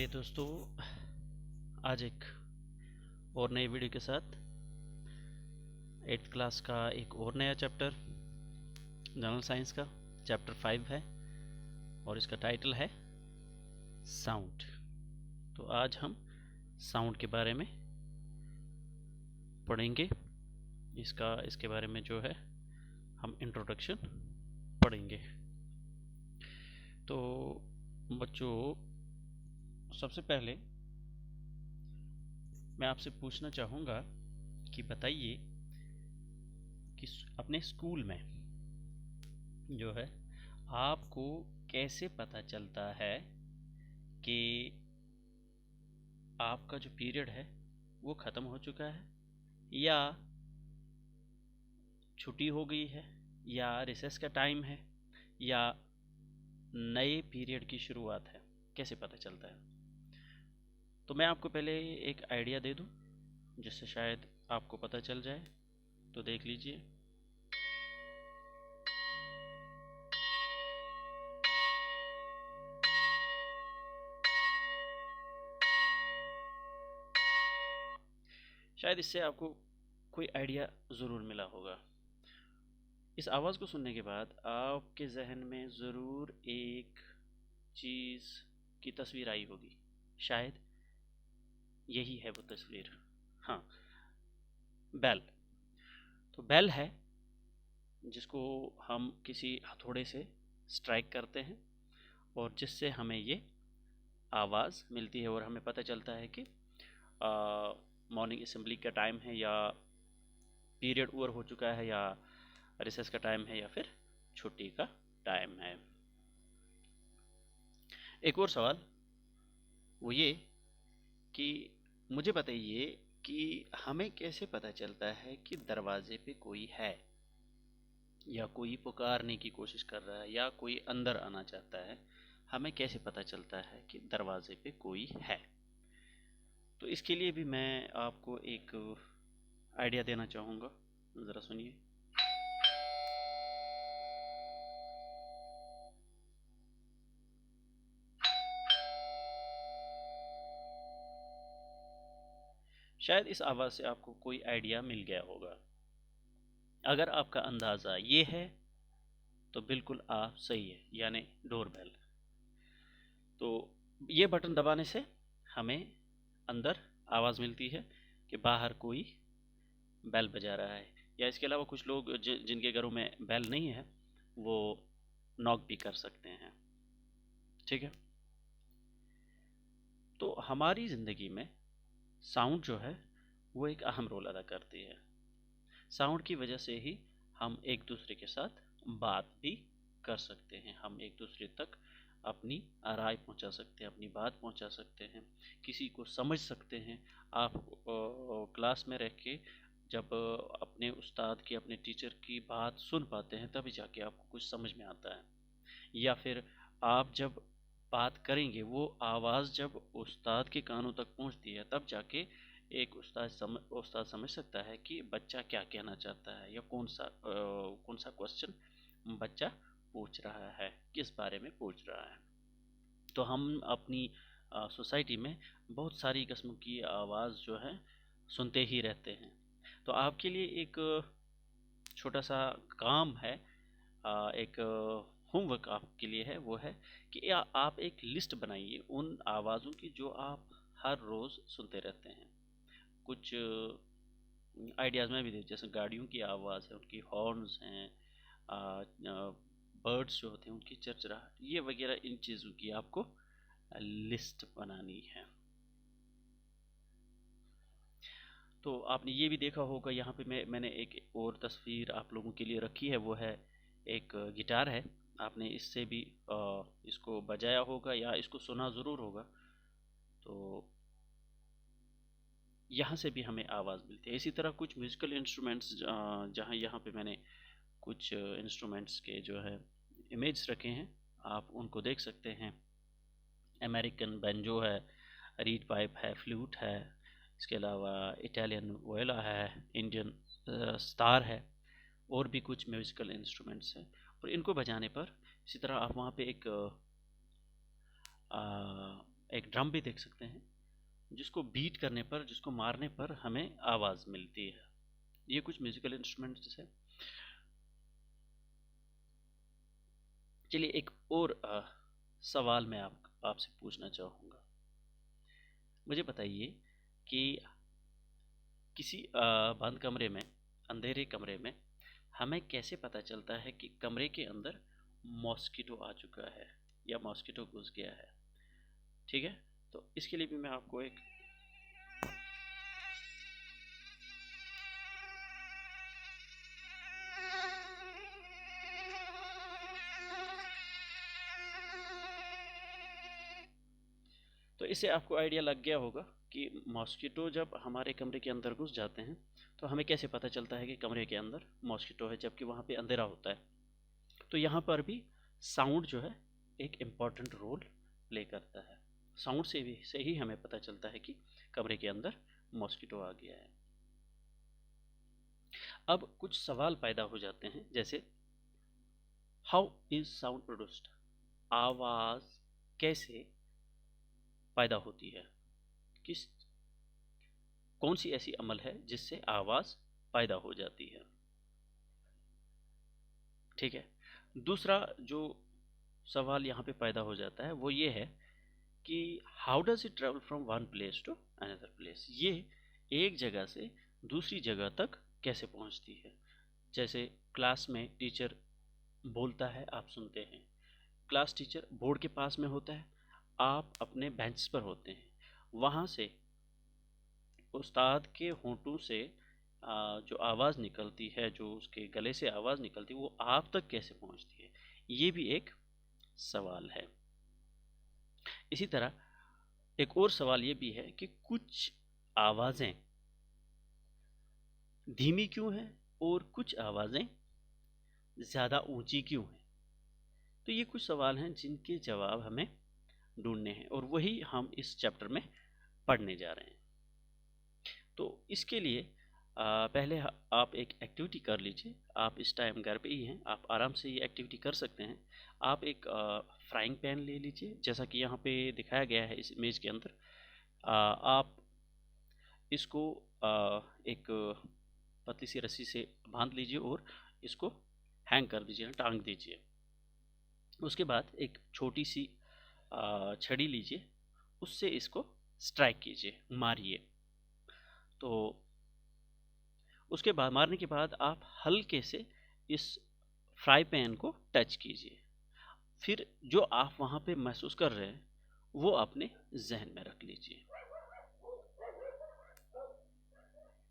चलिए दोस्तों, आज एक और नई वीडियो के साथ 8th क्लास का एक और नया चैप्टर जनरल साइंस का चैप्टर 5 है और इसका टाइटल है साउंड। तो आज हम साउंड के बारे में पढ़ेंगे। इसके बारे में जो है हम इंट्रोडक्शन पढ़ेंगे। तो बच्चों, सबसे पहले मैं आपसे पूछना चाहूँगा कि बताइए कि अपने स्कूल में जो है आपको कैसे पता चलता है कि आपका जो पीरियड है वो ख़त्म हो चुका है या छुट्टी हो गई है या रिसेस का टाइम है या नए पीरियड की शुरुआत है, कैसे पता चलता है? तो मैं आपको पहले एक आइडिया दे दूं जिससे शायद आपको पता चल जाए। तो देख लीजिए, शायद इससे आपको कोई आइडिया ज़रूर मिला होगा। इस आवाज़ को सुनने के बाद आपके जहन में ज़रूर एक चीज़ की तस्वीर आई होगी, शायद यही है वो तस्वीर। हाँ, बेल। तो बेल है जिसको हम किसी हथौड़े से स्ट्राइक करते हैं और जिससे हमें ये आवाज़ मिलती है और हमें पता चलता है कि मॉर्निंग असेंबली का टाइम है या पीरियड ओवर हो चुका है या रिसेस का टाइम है या फिर छुट्टी का टाइम है। एक और सवाल वो ये कि मुझे बताइए कि हमें कैसे पता चलता है कि दरवाजे पे कोई है या कोई पुकारने की कोशिश कर रहा है या कोई अंदर आना चाहता है। हमें कैसे पता चलता है कि दरवाजे पे कोई है? तो इसके लिए भी मैं आपको एक आइडिया देना चाहूँगा, ज़रा सुनिए। शायद इस आवाज़ से आपको कोई आइडिया मिल गया होगा। अगर आपका अंदाज़ा ये है तो बिल्कुल आप सही है, यानी डोरबेल। तो ये बटन दबाने से हमें अंदर आवाज़ मिलती है कि बाहर कोई बेल बजा रहा है। या इसके अलावा कुछ लोग जिनके घरों में बेल नहीं है वो नॉक भी कर सकते हैं। ठीक है। तो हमारी ज़िंदगी में साउंड जो है वो एक अहम रोल अदा करती है। साउंड की वजह से ही हम एक दूसरे के साथ बात भी कर सकते हैं, हम एक दूसरे तक अपनी राय पहुंचा सकते हैं, अपनी बात पहुंचा सकते हैं, किसी को समझ सकते हैं। आप क्लास में रह के जब अपने उस्ताद की, अपने टीचर की बात सुन पाते हैं तभी जाके आपको कुछ समझ में आता है। या फिर आप जब बात करेंगे वो आवाज़ जब उस्ताद के कानों तक पहुंचती है तब जाके एक उस्ताद समझ सकता है कि बच्चा क्या कहना चाहता है या कौन सा क्वेश्चन बच्चा पूछ रहा है, किस बारे में पूछ रहा है। तो हम अपनी सोसाइटी में बहुत सारी किस्म की आवाज़ जो है सुनते ही रहते हैं। तो आपके लिए एक छोटा सा काम है, एक होमवर्क आपके लिए है, वो है कि आप एक लिस्ट बनाइए उन आवाज़ों की जो आप हर रोज़ सुनते रहते हैं। कुछ आइडियाज़ में भी दे, जैसे गाड़ियों की आवाज़ है, उनकी हॉर्न्स हैं, बर्ड्स जो होते हैं उनकी चरचराहट, ये वगैरह इन चीज़ों की आपको लिस्ट बनानी है। तो आपने ये भी देखा होगा, यहाँ पे मैंने एक और तस्वीर आप लोगों के लिए रखी है, वो है एक गिटार है। आपने इससे भी इसको बजाया होगा या इसको सुना ज़रूर होगा। तो यहाँ से भी हमें आवाज़ मिलती है। इसी तरह कुछ म्यूज़िकल इंस्ट्रूमेंट्स, जहाँ यहाँ पे मैंने कुछ इंस्ट्रूमेंट्स के जो है इमेज रखे हैं, आप उनको देख सकते हैं। अमेरिकन बैंजो है, रीड पाइप है, फ्लूट है, इसके अलावा इटालियन वोयला है, इंडियन स्टार है, और भी कुछ म्यूज़िकल इंस्ट्रूमेंट्स हैं। और इनको बजाने पर इसी तरह आप वहाँ पे एक एक ड्रम भी देख सकते हैं, जिसको बीट करने पर, जिसको मारने पर हमें आवाज़ मिलती है। ये कुछ म्यूजिकल इंस्ट्रूमेंट्स है। चलिए एक और सवाल मैं आपसे पूछना चाहूँगा। मुझे बताइए कि किसी बंद कमरे में, अंधेरे कमरे में, हमें कैसे पता चलता है कि कमरे के अंदर मॉस्किटो आ चुका है या मॉस्किटो घुस गया है? ठीक है, तो इसके लिए भी मैं आपको एक तो इससे आपको आइडिया लग गया होगा कि मॉस्किटो जब हमारे कमरे के अंदर घुस जाते हैं तो हमें कैसे पता चलता है कि कमरे के अंदर मॉस्किटो है, जबकि वहाँ पे अंधेरा होता है। तो यहाँ पर भी साउंड जो है एक इम्पॉर्टेंट रोल प्ले करता है। साउंड से ही हमें पता चलता है कि कमरे के अंदर मॉस्किटो आ गया है। अब कुछ सवाल पैदा हो जाते हैं, जैसे हाउ इज साउंड प्रोड्यूस्ड? आवाज़ कैसे पैदा होती है? किस कौन सी ऐसी अमल है जिससे आवाज़ पैदा हो जाती है? ठीक है। दूसरा जो सवाल यहाँ पे पैदा हो जाता है वो ये है कि how does it travel from one place to another place? ये एक जगह से दूसरी जगह तक कैसे पहुँचती है? जैसे क्लास में टीचर बोलता है, आप सुनते हैं। क्लास टीचर बोर्ड के पास में होता है, आप अपने बेंच पर होते हैं। वहाँ से उस्ताद के होंठों से जो आवाज़ निकलती है, जो उसके गले से आवाज़ निकलती है, वो आप तक कैसे पहुँचती है? ये भी एक सवाल है। इसी तरह एक और सवाल ये भी है कि कुछ आवाज़ें धीमी क्यों हैं और कुछ आवाज़ें ज़्यादा ऊंची क्यों हैं? तो ये कुछ सवाल हैं जिनके जवाब हमें ढूंढने हैं और वही हम इस चैप्टर में पढ़ने जा रहे हैं। तो इसके लिए पहले आप एक एक्टिविटी कर लीजिए। आप इस टाइम घर पे ही हैं, आप आराम से ये एक्टिविटी कर सकते हैं। आप एक फ्राइंग पैन ले लीजिए, जैसा कि यहाँ पे दिखाया गया है इस इमेज के अंदर। आप इसको एक पतली सी रस्सी से बांध लीजिए और इसको हैंग कर दीजिए, टांग दीजिए। उसके बाद एक छोटी सी छड़ी लीजिए, उससे इसको स्ट्राइक कीजिए, मारिए। तो उसके बाद मारने के बाद आप हल्के से इस फ्राई पैन को टच कीजिए। फिर जो आप वहाँ पे महसूस कर रहे हैं वो अपने जहन में रख लीजिए।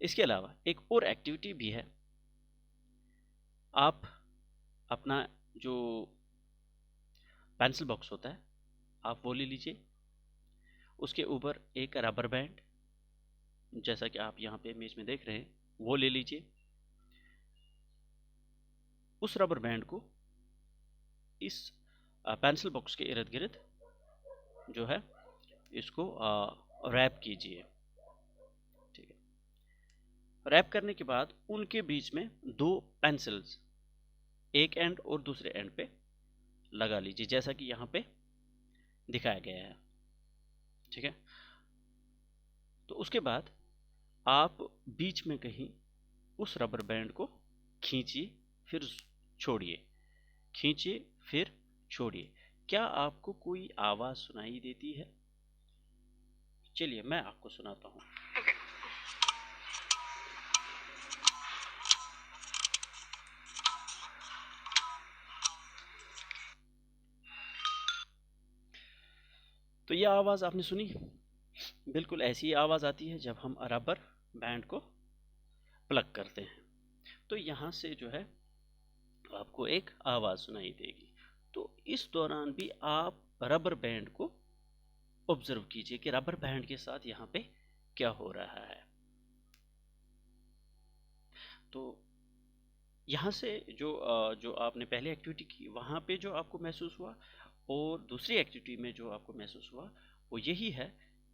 इसके अलावा एक और एक्टिविटी भी है। आप अपना जो पेंसिल बॉक्स होता है आप वो ले लीजिए। उसके ऊपर एक रबर बैंड, जैसा कि आप यहाँ पे इमेज में देख रहे हैं, वो ले लीजिए। उस रबर बैंड को इस पेंसिल बॉक्स के इर्द गिर्द जो है इसको रैप कीजिए। ठीक है। रैप करने के बाद उनके बीच में दो पेंसिल्स एक एंड और दूसरे एंड पे लगा लीजिए, जैसा कि यहाँ पे दिखाया गया है। ठीक है। तो उसके बाद आप बीच में कहीं उस रबर बैंड को खींचिए, फिर छोड़िए, खींचिए फिर छोड़िए। क्या आपको कोई आवाज़ सुनाई देती है? चलिए मैं आपको सुनाता हूँ। तो यह आवाज़ आपने सुनी? बिल्कुल ऐसी आवाज़ आती है जब हम रबर बैंड को प्लग करते हैं। तो यहाँ से जो है आपको एक आवाज़ सुनाई देगी। तो इस दौरान भी आप रबर बैंड को ऑब्जर्व कीजिए कि रबर बैंड के साथ यहाँ पे क्या हो रहा है। तो यहाँ से जो आपने पहले एक्टिविटी की वहाँ पे जो आपको महसूस हुआ और दूसरी एक्टिविटी में जो आपको महसूस हुआ वो यही है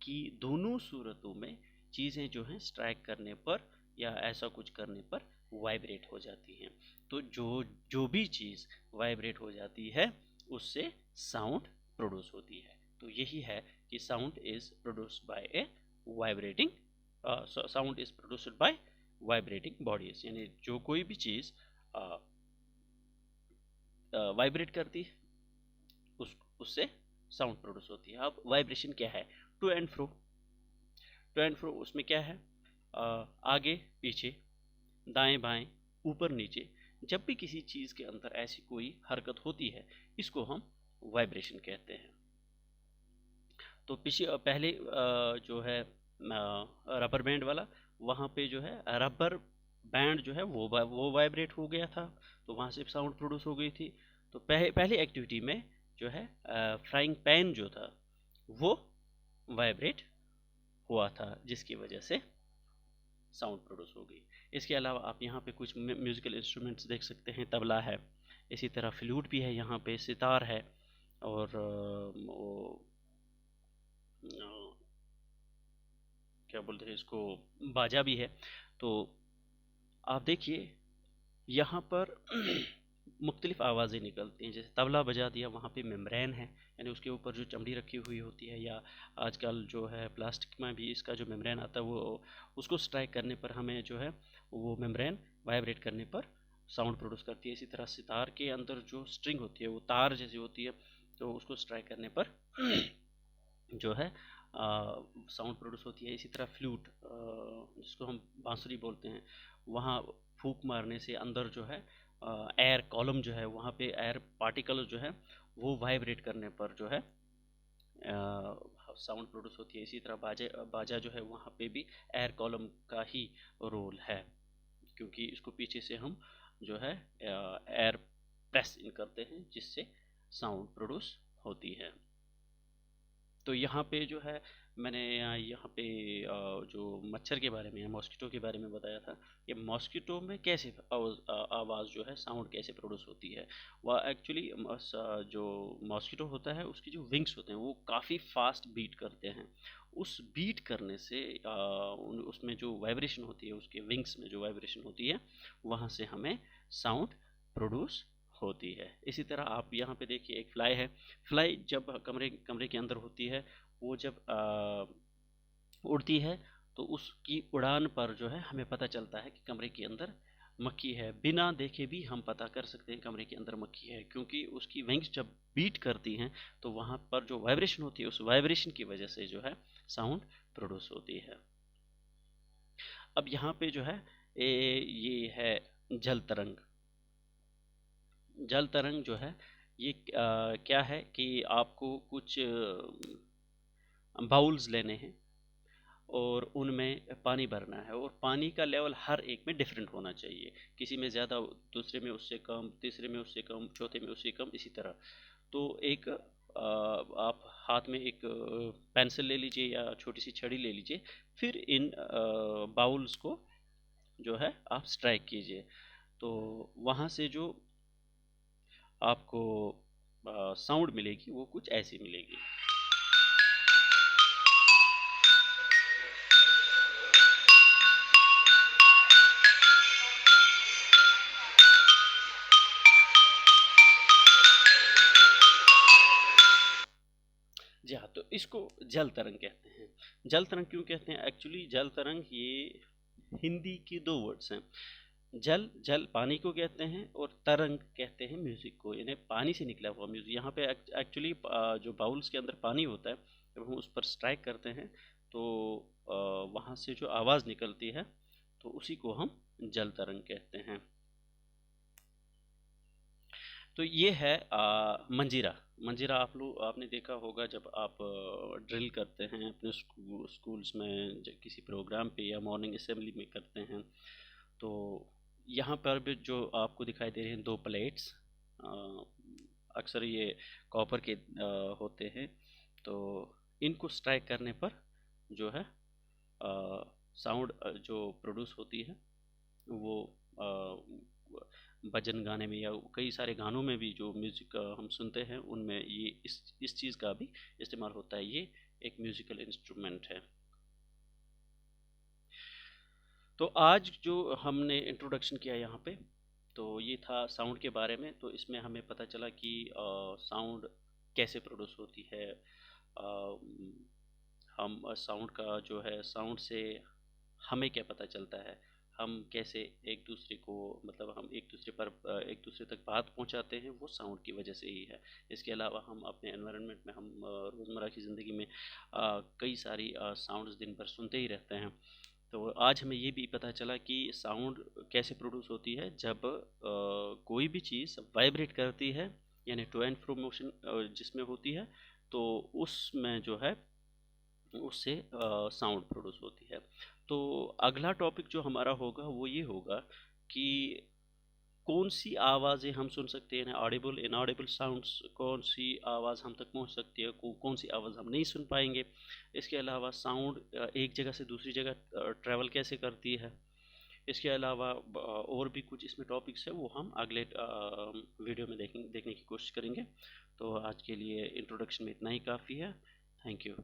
कि दोनों सूरतों में चीज़ें जो हैं स्ट्राइक करने पर या ऐसा कुछ करने पर वाइब्रेट हो जाती हैं। तो जो भी चीज़ वाइब्रेट हो जाती है उससे साउंड प्रोड्यूस होती है। तो यही है कि sound is produced by A vibrating sound is produced by vibrating bodies, यानी जो कोई भी चीज़ वाइब्रेट करती है उससे साउंड प्रोड्यूस होती है। अब वाइब्रेशन क्या है? टू एंड फ्रो उसमें क्या है? आगे पीछे, दाएं बाएं, ऊपर नीचे, जब भी किसी चीज़ के अंदर ऐसी कोई हरकत होती है इसको हम वाइब्रेशन कहते हैं। तो पहले जो है रबर बैंड वाला, वहाँ पे जो है रबर बैंड जो है वो वाइब्रेट हो गया था, तो वहाँ से साउंड प्रोड्यूस हो गई थी। तो पहली एक्टिविटी में जो है फ्राइंग पैन जो था वो वाइब्रेट हुआ था, जिसकी वजह से साउंड प्रोड्यूस हो गई। इसके अलावा आप यहाँ पे कुछ म्यूजिकल इंस्ट्रूमेंट्स देख सकते हैं, तबला है, इसी तरह फ्लूट भी है, यहाँ पे सितार है, और क्या बोलते हैं इसको, बाजा भी है। तो आप देखिए यहाँ पर मुख्तलिफ आवाज़ें निकलती हैं। जैसे तबला बजा दिया, वहाँ पे मेम्ब्रेन है, यानी उसके ऊपर जो चमड़ी रखी हुई होती है, या आजकल जो है प्लास्टिक में भी इसका जो मेम्ब्रेन आता है, वो उसको स्ट्राइक करने पर हमें जो है वो मेम्ब्रेन वाइब्रेट करने पर साउंड प्रोड्यूस करती है। इसी तरह सितार के अंदर जो स्ट्रिंग होती है वो तार जैसी होती है, तो उसको स्ट्राइक करने पर जो है साउंड प्रोड्यूस होती है। इसी तरह फ्लूट, जिसको हम बांसुरी बोलते हैं, वहाँ फूंक मारने से अंदर जो है एयर कॉलम जो है, वहाँ पे एयर पार्टिकल जो है वो वाइब्रेट करने पर जो है साउंड प्रोड्यूस होती है। इसी तरह बाजा जो है, वहाँ पे भी एयर कॉलम का ही रोल है, क्योंकि इसको पीछे से हम जो है एयर प्रेस इन करते हैं, जिससे साउंड प्रोड्यूस होती है। तो यहाँ पे जो है मैंने यहाँ पे जो मच्छर के बारे में, मॉस्किटो के बारे में बताया था कि मॉस्किटो में कैसे आवाज़ जो है, साउंड कैसे प्रोड्यूस होती है। वह एक्चुअली जो मॉस्किटो होता है उसकी जो विंग्स होते हैं वो काफ़ी फास्ट बीट करते हैं। उस बीट करने से उसमें जो वाइब्रेशन होती है, उसके विंग्स में जो वाइब्रेशन होती है, वहाँ से हमें साउंड प्रोड्यूस होती है। इसी तरह आप यहाँ पे देखिए एक फ्लाई है। फ्लाई जब कमरे के अंदर होती है, वो जब उड़ती है, तो उसकी उड़ान पर जो है हमें पता चलता है कि कमरे के अंदर मक्खी है। बिना देखे भी हम पता कर सकते हैं कमरे के अंदर मक्खी है, क्योंकि उसकी विंग्स जब बीट करती हैं तो वहाँ पर जो वाइब्रेशन होती है, उस वाइब्रेशन की वजह से जो है साउंड प्रोड्यूस होती है। अब यहाँ पे जो है ये है जल तरंग। जल तरंग जो है ये क्या है कि आपको कुछ बाउल्स लेने हैं और उनमें पानी भरना है, और पानी का लेवल हर एक में डिफरेंट होना चाहिए, किसी में ज़्यादा, दूसरे में उससे कम, तीसरे में उससे कम, चौथे में उससे कम, इसी तरह। तो एक आप हाथ में एक पेंसिल ले लीजिए या छोटी सी छड़ी ले लीजिए, फिर इन बाउल्स को जो है आप स्ट्राइक कीजिए, तो वहाँ से जो आपको साउंड मिलेगी वो कुछ ऐसी मिलेगी। जी हाँ, तो इसको जल तरंग कहते हैं। जल तरंग क्यों कहते हैं? एक्चुअली जल तरंग ये हिंदी के दो वर्ड्स हैं। जल, जल पानी को कहते हैं, और तरंग कहते हैं म्यूजिक को, यानी पानी से निकला हुआ म्यूजिक। यहाँ पे एक्चुअली जो बाउल्स के अंदर पानी होता है, जब हम उस पर स्ट्राइक करते हैं तो वहाँ से जो आवाज़ निकलती है, तो उसी को हम जल तरंग कहते हैं। तो ये है मंजीरा। मंजीरा आपने देखा होगा जब आप ड्रिल करते हैं अपने स्कूल्स में, किसी प्रोग्राम पे या मॉर्निंग असेंबली में करते हैं, तो यहाँ पर भी जो आपको दिखाई दे रहे हैं दो प्लेट्स, अक्सर ये कॉपर के होते हैं, तो इनको स्ट्राइक करने पर जो है साउंड जो प्रोड्यूस होती है वो भजन गाने में या कई सारे गानों में भी जो म्यूज़िक हम सुनते हैं उनमें ये इस चीज़ का भी इस्तेमाल होता है। ये एक म्यूज़िकल इंस्ट्रूमेंट है। तो आज जो हमने इंट्रोडक्शन किया यहाँ पे, तो ये था साउंड के बारे में। तो इसमें हमें पता चला कि साउंड कैसे प्रोड्यूस होती है, हम साउंड का जो है, साउंड से हमें क्या पता चलता है, हम कैसे एक दूसरे को, मतलब हम एक दूसरे पर एक दूसरे तक बात पहुंचाते हैं, वो साउंड की वजह से ही है। इसके अलावा हम अपने एनवायरनमेंट में, हम रोज़मर्रा की ज़िंदगी में कई सारी साउंड्स दिन भर सुनते ही रहते हैं। तो आज हमें ये भी पता चला कि साउंड कैसे प्रोड्यूस होती है, जब कोई भी चीज़ वाइब्रेट करती है, यानी टू एंड फ्रो मोशन जिसमें होती है, तो उसमें जो है, उससे साउंड प्रोड्यूस होती है। तो अगला टॉपिक जो हमारा होगा वो ये होगा कि कौन सी आवाज़ें हम सुन सकते हैं, ऑडिबल इनऑडिबल साउंड्स, कौन सी आवाज़ हम तक पहुंच सकती है, कौन सी आवाज़ हम नहीं सुन पाएंगे। इसके अलावा साउंड एक जगह से दूसरी जगह ट्रैवल कैसे करती है। इसके अलावा और भी कुछ इसमें टॉपिक्स है, वो हम अगले वीडियो में देखने की कोशिश करेंगे। तो आज के लिए इंट्रोडक्शन में इतना ही काफ़ी है। Thank you.